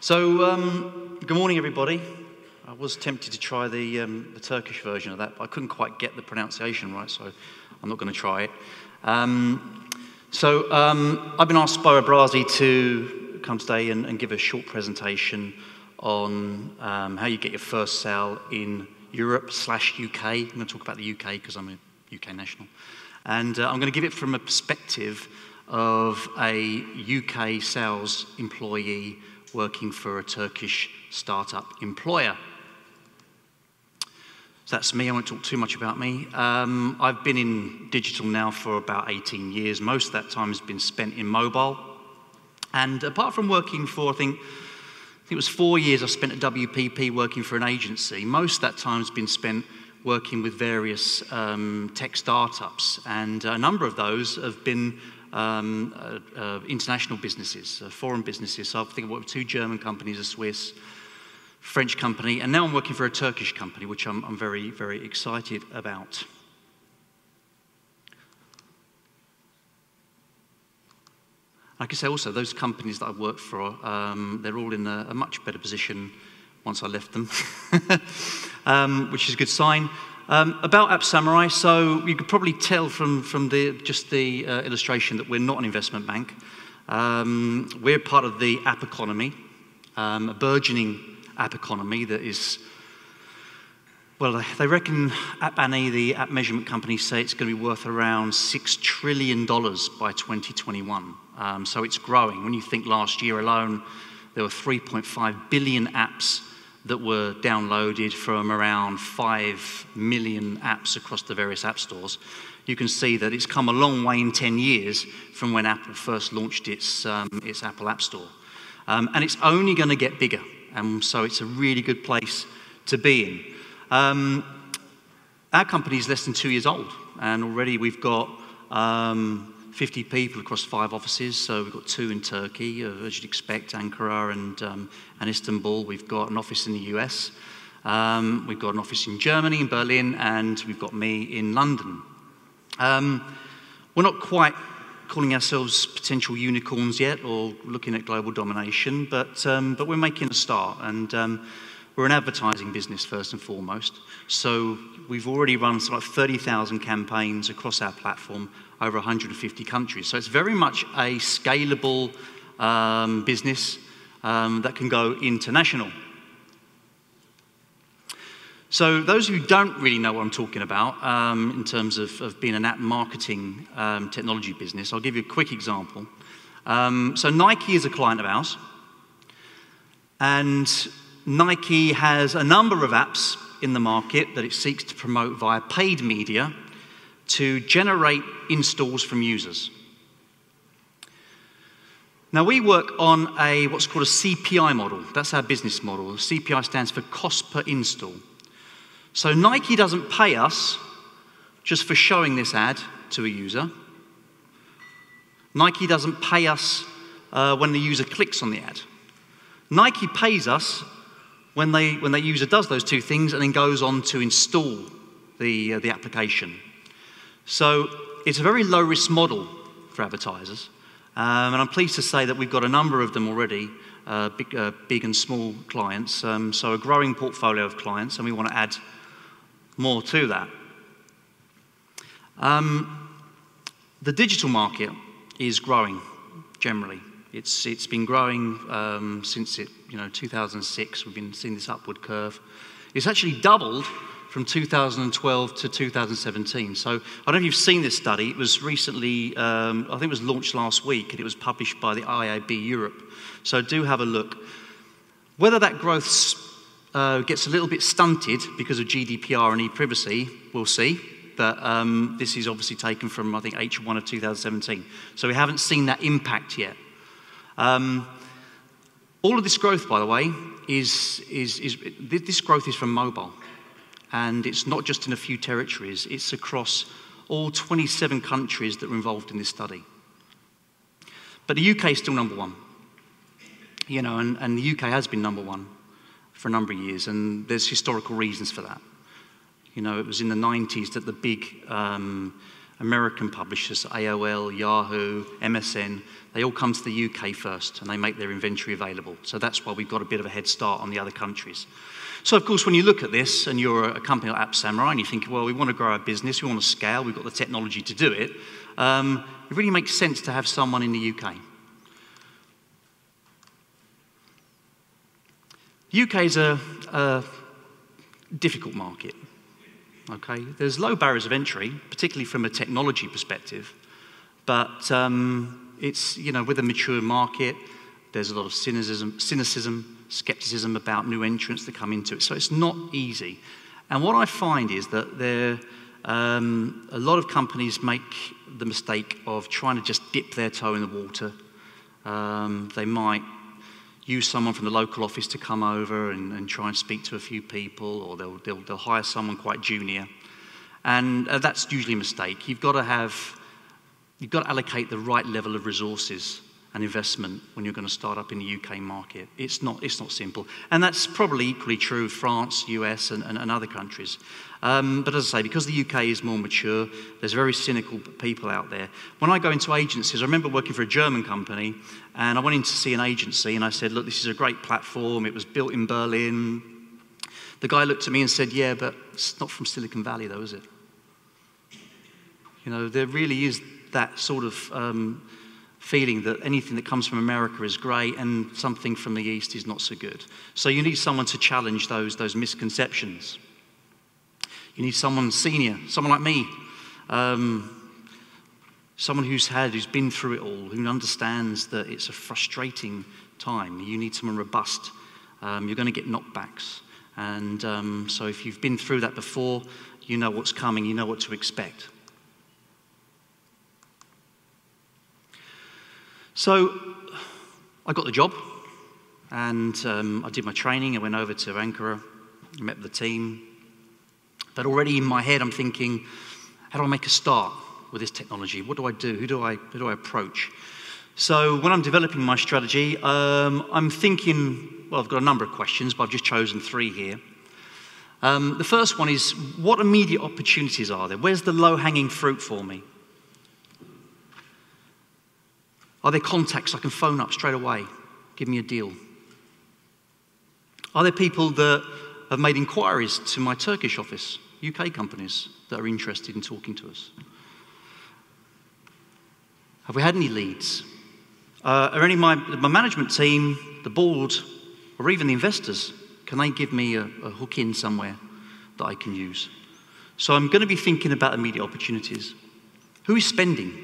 Good morning, everybody. I was tempted to try the Turkish version of that, but I couldn't quite get the pronunciation right, so I'm not going to try it. I've been asked by Webrazzi to come today and give a short presentation on how you get your first sale in Europe/UK. I'm going to talk about the UK because I'm a UK national. And I'm going to give it from a perspective of a UK sales employee working for a Turkish startup employer. So that's me. I won't talk too much about me. I've been in digital now for about 18 years. Most of that time has been spent in mobile. And apart from working for, I think it was 4 years I spent at WPP working for an agency, most of that time has been spent working with various tech startups. And a number of those have been international businesses, foreign businesses. So I think I worked with 2 German companies, a Swiss, French company, and now I'm working for a Turkish company, which I'm very, very excited about. Like I say, also, those companies that I've worked for, they're all in a much better position once I left them, which is a good sign. About App Samurai, so you could probably tell from just the illustration that we're not an investment bank. We're part of the app economy, a burgeoning app economy that is, well, they reckon App Annie, the app measurement company, say it's going to be worth around $6 trillion by 2021. So it's growing. When you think last year alone, there were 3.5 billion apps that were downloaded from around 5 million apps across the various app stores. You can see that it's come a long way in 10 years from when Apple first launched its Apple App Store. And it's only going to get bigger, and so it's a really good place to be in. Our company is less than 2 years old, and already we've got 50 people across 5 offices. So we've got 2 in Turkey, as you'd expect, Ankara and Istanbul. We've got an office in the US. We've got an office in Germany, in Berlin, and we've got me in London. We're not quite calling ourselves potential unicorns yet, or looking at global domination, but we're making a start, and we're an advertising business first and foremost. So we've already run something like 30,000 campaigns across our platform over 150 countries. So it's very much a scalable business that can go international. So those of you who don't really know what I'm talking about in terms of being an app marketing technology business, I'll give you a quick example. So Nike is a client of ours, and Nike has a number of apps in the market that it seeks to promote via paid media to generate installs from users. Now, we work on what's called a CPI model. That's our business model. CPI stands for cost per install. So Nike doesn't pay us just for showing this ad to a user. Nike doesn't pay us when the user clicks on the ad. Nike pays us when the user does those 2 things and then goes on to install the application. So it's a very low-risk model for advertisers. And I'm pleased to say that we've got a number of them already, big and small clients. So a growing portfolio of clients, and we want to add more to that. The digital market is growing generally. It's been growing since 2006. We've been seeing this upward curve. It's actually doubled from 2012 to 2017. So I don't know if you've seen this study. It was recently, I think it was launched last week, and it was published by the IAB Europe. So do have a look. Whether that growth gets a little bit stunted because of GDPR and e-privacy, we'll see. But this is obviously taken from, I think, H1 of 2017. So we haven't seen that impact yet. All of this growth, by the way, this growth is from mobile. And it's not just in a few territories. It's across all 27 countries that were involved in this study. But the UK is still number 1. And the UK has been number 1 for a number of years. And there's historical reasons for that. It was in the 90s that the big American publishers, AOL, Yahoo, MSN, they all come to the UK first and they make their inventory available. So that's why we've got a bit of a head start on the other countries. So of course, when you look at this and you're a company like AppSamurai and you think, well, we want to grow our business, we want to scale, we've got the technology to do it, it really makes sense to have someone in the UK. The UK is a difficult market. Okay, there's low barriers of entry, particularly from a technology perspective, but it's, you know, with a mature market, there's a lot of cynicism, skepticism about new entrants that come into it, so it's not easy. And what I find is that a lot of companies make the mistake of trying to just dip their toe in the water. They might use someone from the local office to come over and try and speak to a few people, or they'll hire someone quite junior. And that's usually a mistake. You've got to allocate the right level of resources and investment when you're going to start up in the UK market. It's not simple. And that's probably equally true of France, US, and other countries. But as I say, because the UK is more mature, there's very cynical people out there. When I go into agencies, I remember working for a German company, and I went in to see an agency, and I said, look, this is a great platform. It was built in Berlin. The guy looked at me and said, yeah, but it's not from Silicon Valley, though, is it? You know, there really is that sort of feeling that anything that comes from America is great and something from the East is not so good. So you need someone to challenge those misconceptions. You need someone senior, someone like me, someone who's been through it all, who understands that it's a frustrating time. You need someone robust. You're going to get knockbacks. And so if you've been through that before, you know what's coming, you know what to expect. So I got the job, and I did my training. I went over to Ankara, met the team. But already in my head, I'm thinking, how do I make a start with this technology? What do I do? Who do I approach? So when I'm developing my strategy, I'm thinking, well, I've got a number of questions, but I've just chosen 3 here. The first one is, what immediate opportunities are there? Where's the low-hanging fruit for me? Are there contacts I can phone up straight away, give me a deal? Are there people that have made inquiries to my Turkish office, UK companies that are interested in talking to us? Have we had any leads? Are any of my management team, the board, or even the investors, can they give me a hook in somewhere that I can use? So I'm going to be thinking about immediate opportunities. Who is spending?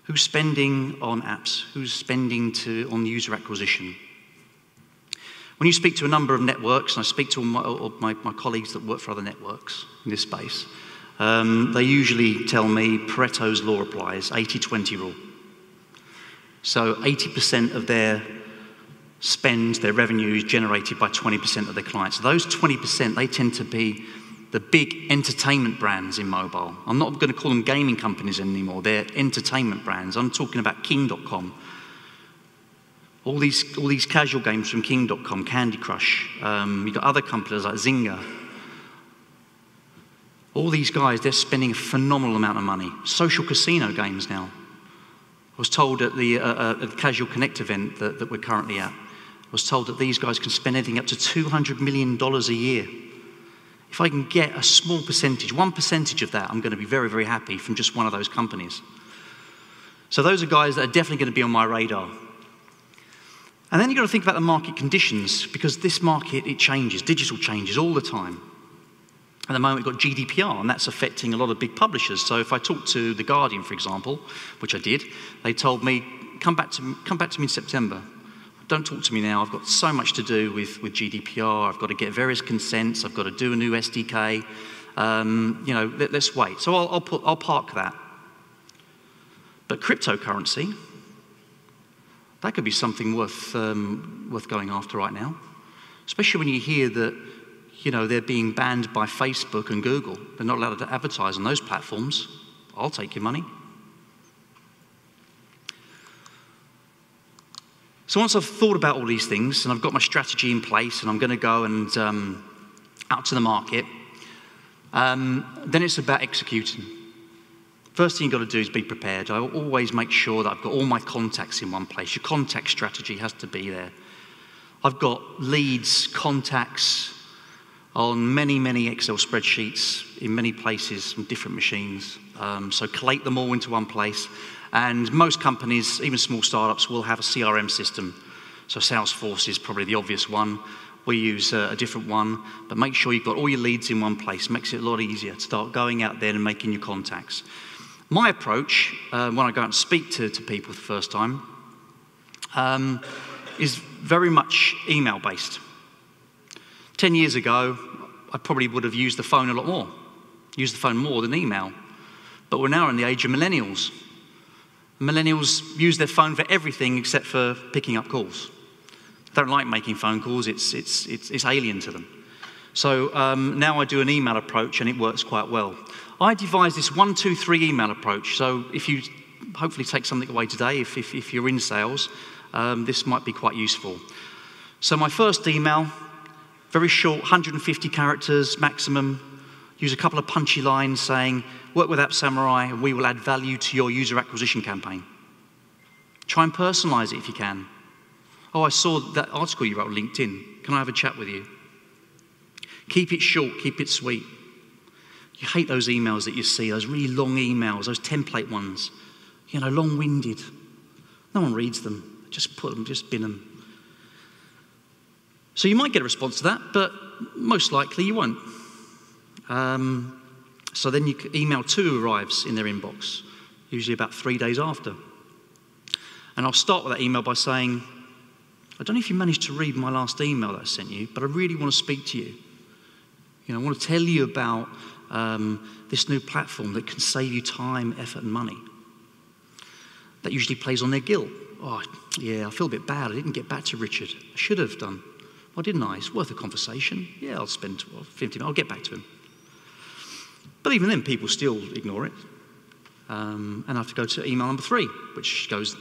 Who's spending on apps? Who's spending on user acquisition? When you speak to a number of networks, and I speak to my colleagues that work for other networks in this space, they usually tell me Pareto's law applies, 80-20 rule. So 80% of their spend, their revenue is generated by 20% of their clients. So those 20%, they tend to be the big entertainment brands in mobile. I'm not going to call them gaming companies anymore. They're entertainment brands. I'm talking about King.com. All these casual games from King.com, Candy Crush. You've got other companies like Zynga. All these guys, they're spending a phenomenal amount of money. Social casino games now. I was told at the Casual Connect event that we're currently at, I was told that these guys can spend anything up to $200 million a year. If I can get a small percentage, 1% of that, I'm going to be very, very happy from just one of those companies. So those are guys that are definitely going to be on my radar. And then you've got to think about the market conditions, because this market, it changes, digital changes all the time. At the moment, we've got GDPR, and that's affecting a lot of big publishers. So if I talk to The Guardian, for example, which I did, they told me, come back to me in September. Don't talk to me now. I've got so much to do with GDPR. I've got to get various consents. I've got to do a new SDK. You know, let's wait. So I'll park that. But cryptocurrency, that could be something worth going after right now, especially when you hear that, you know, they're being banned by Facebook and Google. They're not allowed to advertise on those platforms. I'll take your money. So once I've thought about all these things and I've got my strategy in place and I'm going to go and out to the market, then it's about executing. First thing you've got to do is be prepared. I always make sure that I've got all my contacts in one place. Your contact strategy has to be there. I've got leads, contacts on many, many Excel spreadsheets in many places on different machines. So collate them all into one place. And most companies, even small startups, will have a CRM system. So Salesforce is probably the obvious one. We use a different one, but make sure you've got all your leads in one place. Makes it a lot easier to start going out there and making your contacts. My approach, when I go out and speak to people for the first time, is very much email-based. 10 years ago, I probably would have used the phone a lot more, used the phone more than email. But we're now in the age of millennials. Millennials use their phone for everything except for picking up calls. They don't like making phone calls, it's alien to them. So now I do an email approach and it works quite well. I devised this 1, 2, 3 email approach. So if you hopefully take something away today, if you're in sales, this might be quite useful. So my first email, very short, 150 characters maximum. Use a couple of punchy lines saying, work with App Samurai and we will add value to your user acquisition campaign. Try and personalize it if you can. Oh, I saw that article you wrote on LinkedIn. Can I have a chat with you? Keep it short, keep it sweet. You hate those emails that you see, those really long emails, those template ones, you know, long-winded. No one reads them. Just put them, just bin them. So you might get a response to that, but most likely you won't. So then email 2 arrives in their inbox, usually about 3 days after. And I'll start with that email by saying, I don't know if you managed to read my last email that I sent you, but I really want to speak to you. You know, I want to tell you about this new platform that can save you time, effort, and money. That usually plays on their guilt. Oh, yeah, I feel a bit bad. I didn't get back to Richard. I should have done. Why didn't I? It's worth a conversation. Yeah, I'll spend 15 minutes. I'll get back to him. But even then, people still ignore it. And I have to go to email number 3, which goes,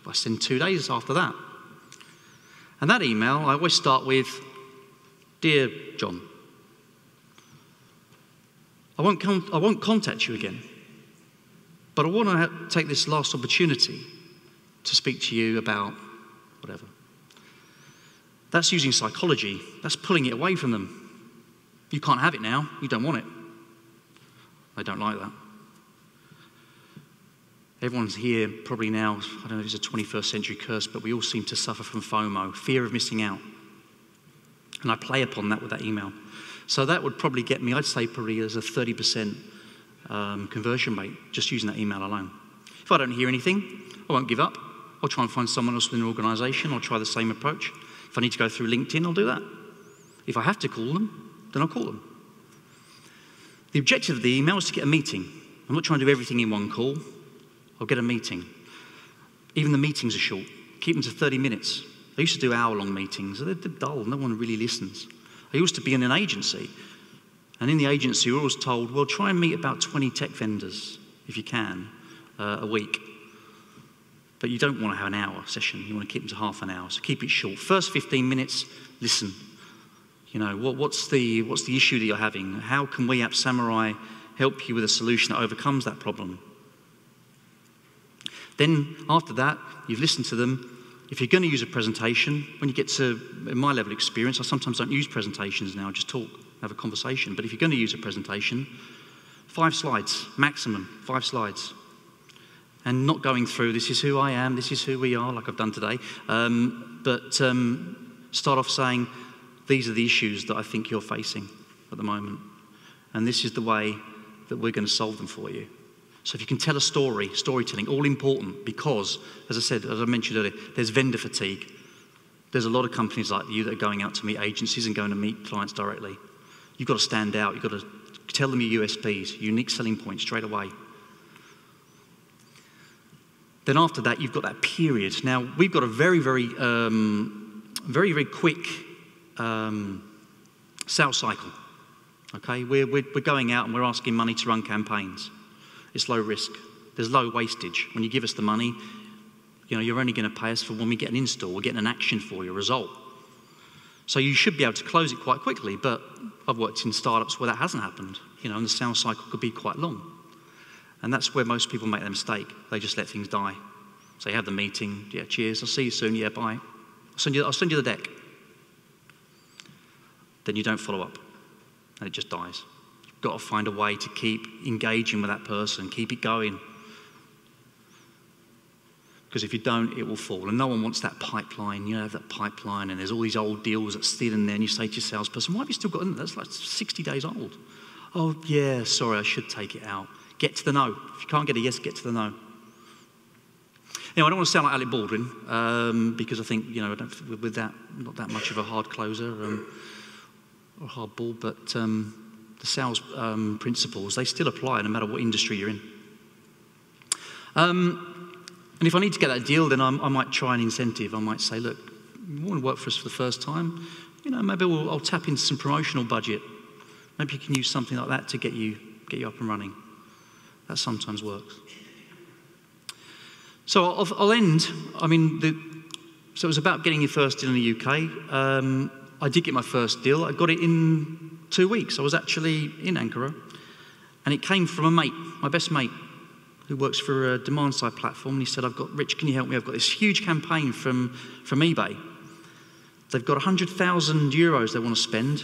I send 2 days after that. And that email, I always start with, Dear John, I won't contact you again, but I want to take this last opportunity to speak to you about whatever. That's using psychology. That's pulling it away from them. You can't have it now. You don't want it. They don't like that. Everyone's here probably now, I don't know if it's a 21st century curse, but we all seem to suffer from FOMO, fear of missing out. And I play upon that with that email. So that would probably get me, I'd say probably as a 30% conversion rate, just using that email alone. If I don't hear anything, I won't give up. I'll try and find someone else within an organisation. I'll try the same approach. If I need to go through LinkedIn, I'll do that. If I have to call them, then I'll call them. The objective of the email is to get a meeting. I'm not trying to do everything in one call. I'll get a meeting. Even the meetings are short. Keep them to 30 minutes. I used to do hour-long meetings. They're dull. No one really listens. I used to be in an agency. And in the agency, we were always told, well, try and meet about 20 tech vendors, if you can, a week. But you don't want to have an hour session. You want to keep them to half an hour. So keep it short. First 15 minutes, listen. You know, what's the issue that you're having? How can we, App Samurai, help you with a solution that overcomes that problem? Then, after that, you've listened to them. If you're going to use a presentation, when you get to my level of experience, I sometimes don't use presentations now, I just talk, have a conversation. But if you're going to use a presentation, 5 slides, maximum, 5 slides. And not going through, this is who I am, this is who we are, like I've done today. Start off saying, these are the issues that I think you're facing at the moment. And this is the way that we're going to solve them for you. So if you can tell a story, storytelling, all important, because, as I said, as I mentioned earlier, there's vendor fatigue. There's a lot of companies like you that are going out to meet agencies and going to meet clients directly. You've got to stand out. You've got to tell them your USPs, unique selling points straight away. Then after that, you've got that period. Now, we've got a very, very quick sales cycle. Okay, we're going out and we're asking money to run campaigns. It's low risk. There's low wastage. When you give us the money, you know, you're only going to pay us for when we get an install, we're getting an action for you, a result. So you should be able to close it quite quickly, but I've worked in startups where that hasn't happened, you know, and the sales cycle could be quite long. And that's where most people make their mistake. They just let things die. So you have the meeting, yeah, cheers, I'll see you soon, yeah, bye. I'll send you the deck. Then you don't follow up, and it just dies. You've got to find a way to keep engaging with that person, keep it going. Because if you don't, it will fall. And no one wants that pipeline. You have that pipeline, and there's all these old deals that's still in there, and you say to your salesperson, why have you still got it? That's like 60 days old. Oh, yeah, sorry, I should take it out. Get to the no. If you can't get a yes, get to the no. Anyway, I don't want to sound like Alec Baldwin, because I think, you know, with that, not that much of a hard closer or a hard ball, but the sales principles, they still apply no matter what industry you're in. And if I need to get that deal, then I might try an incentive. I might say, look, you want to work for us for the first time? You know, maybe I'll tap into some promotional budget. Maybe you can use something like that to get you up and running. That sometimes works. So I'll end. I mean, so it was about getting your first deal in the UK. I did get my first deal. I got it in 2 weeks. I was actually in Ankara, and it came from a mate, my best mate, who works for a demand-side platform. And he said, Rich, can you help me? I've got this huge campaign from eBay. They've got 100,000 euros they want to spend,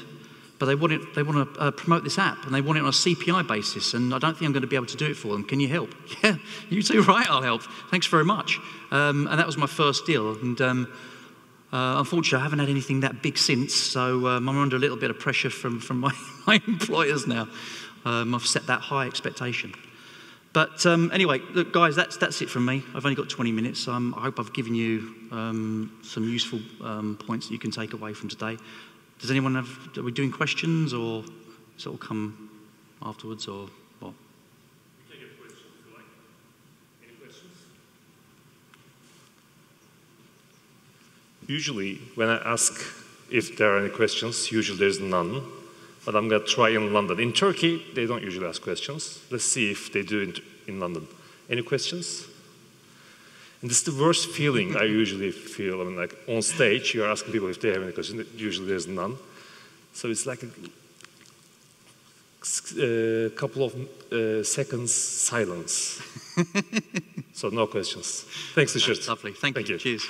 but they want to promote this app, and they want it on a CPI basis, and I don't think I'm going to be able to do it for them. Can you help? Yeah, you too, right, I'll help. Thanks very much. And that was my first deal. And unfortunately, I haven't had anything that big since, so I'm under a little bit of pressure from my employers now. I've set that high expectation. But anyway, look, guys, that's it from me. I've only got 20 minutes. I hope I've given you some useful points that you can take away from today. Does anyone are we doing questions, or does it all come afterwards, or what? We can get questions if you like. Any questions? Usually, when I ask if there are any questions, usually there's none. But I'm going to try in London. In Turkey, they don't usually ask questions. Let's see if they do in London. Any questions? And this is the worst feeling I usually feel. I mean, like on stage, you're asking people if they have any questions. Usually there's none. So it's like a couple of seconds silence. So no questions. Thanks, Richard. Lovely. Thank you. Cheers.